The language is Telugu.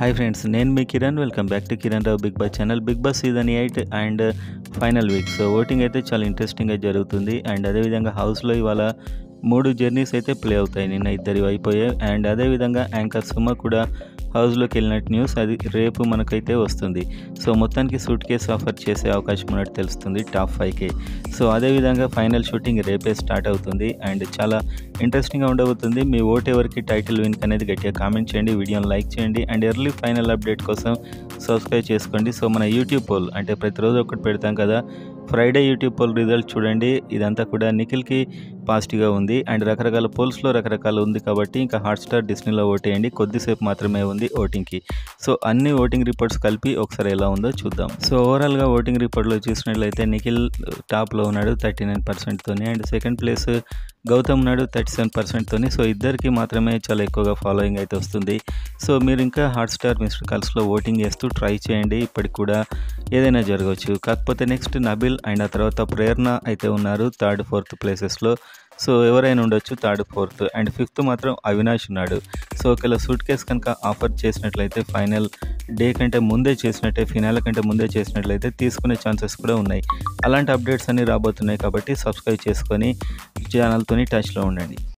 హాయ్ ఫ్రెండ్స్, నేను మీ Kiran. Welcome back to Kiran Rao Bigg Boss channel. Bigg Boss season 8 and final week. So voting అయితే చాలా ఇంట్రెస్టింగ్గా జరుగుతుంది. అండ్ అదేవిధంగా హౌస్లో ఇవాళ 3 జర్నీస్ అయితే ప్లే అవుతాయి. నిన్న 2 అయిపోయాయి. అండ్ అదేవిధంగా యాంకర్ సుమ కూడా హౌస్లోకి వెళ్ళినట్టు న్యూస్ అది రేపు మనకైతే వస్తుంది. సో మొత్తానికి సూట్ కేసు ఆఫర్ చేసే అవకాశం ఉన్నట్టు తెలుస్తుంది టాప్ 5కి. సో అదేవిధంగా ఫైనల్ షూటింగ్ రేపే స్టార్ట్ అవుతుంది. అండ్ చాలా ఇంట్రెస్టింగ్గా ఉండబోతుంది. మీ ఓట్ ఎవరికి టైటిల్ విన్ అనేది గట్టిగా కామెంట్ చేయండి, వీడియోని లైక్ చేయండి. అండ్ ఎర్లీ ఫైనల్ అప్డేట్ కోసం సబ్స్క్రైబ్ చేసుకోండి. సో మన యూట్యూబ్ పోల్ అంటే ప్రతిరోజు ఒకటి పెడతాం కదా, ఫ్రైడే యూట్యూబ్ పోల్ రిజల్ట్ చూడండి. ఇదంతా కూడా నిఖిల్కి పాజిటివ్గా ఉంది. అండ్ రకరకాల పోల్స్లో రకరకాల ఉంది కాబట్టి ఇంకా హాట్స్టార్ డిస్నీలో ఓటేయండి. కొద్దిసేపు మాత్రమే ఉంది ఓటింగ్కి. సో అన్ని ఓటింగ్ రిపోర్ట్స్ కలిపి ఒకసారి ఎలా ఉందో చూద్దాం. సో ఓవరాల్గా ఓటింగ్ రిపోర్ట్లో చూసినట్లయితే నిఖిల్ టాప్లో ఉన్నాడు 39%తోని. అండ్ సెకండ్ ప్లేస్ గౌతమ్ ఉన్నాడు 37%తోని. సో ఇద్దరికి మాత్రమే చాలా ఎక్కువగా ఫాలోయింగ్ అయితే వస్తుంది. సో మీరు ఇంకా హాట్స్టార్ మిస్డ్ కాల్స్లో ఓటింగ్ చేస్తూ ట్రై చేయండి. ఇప్పటికి కూడా ఏదైనా జరగవచ్చు. కాకపోతే నెక్స్ట్ నబిల్ అండ్ ఆ తర్వాత ప్రేరణ అయితే ఉన్నారు 3rd, 4th ప్లేసెస్లో. సో ఎవరైనా ఉండొచ్చు 3rd, 4th. అండ్ 5th మాత్రం అవినాష్ ఉన్నాడు. సో ఒకవేళ సూట్ కేస్ కనుక ఆఫర్ చేసినట్లయితే ఫైనల్ డే కంటే ముందే చేసినట్టే, ఫినాల కంటే ముందే చేసినట్లయితే తీసుకునే ఛాన్సెస్ కూడా ఉన్నాయి. అలాంటి అప్డేట్స్ అన్నీ రాబోతున్నాయి కాబట్టి సబ్స్క్రైబ్ చేసుకొని ఛానల్తోని టచ్లో ఉండండి.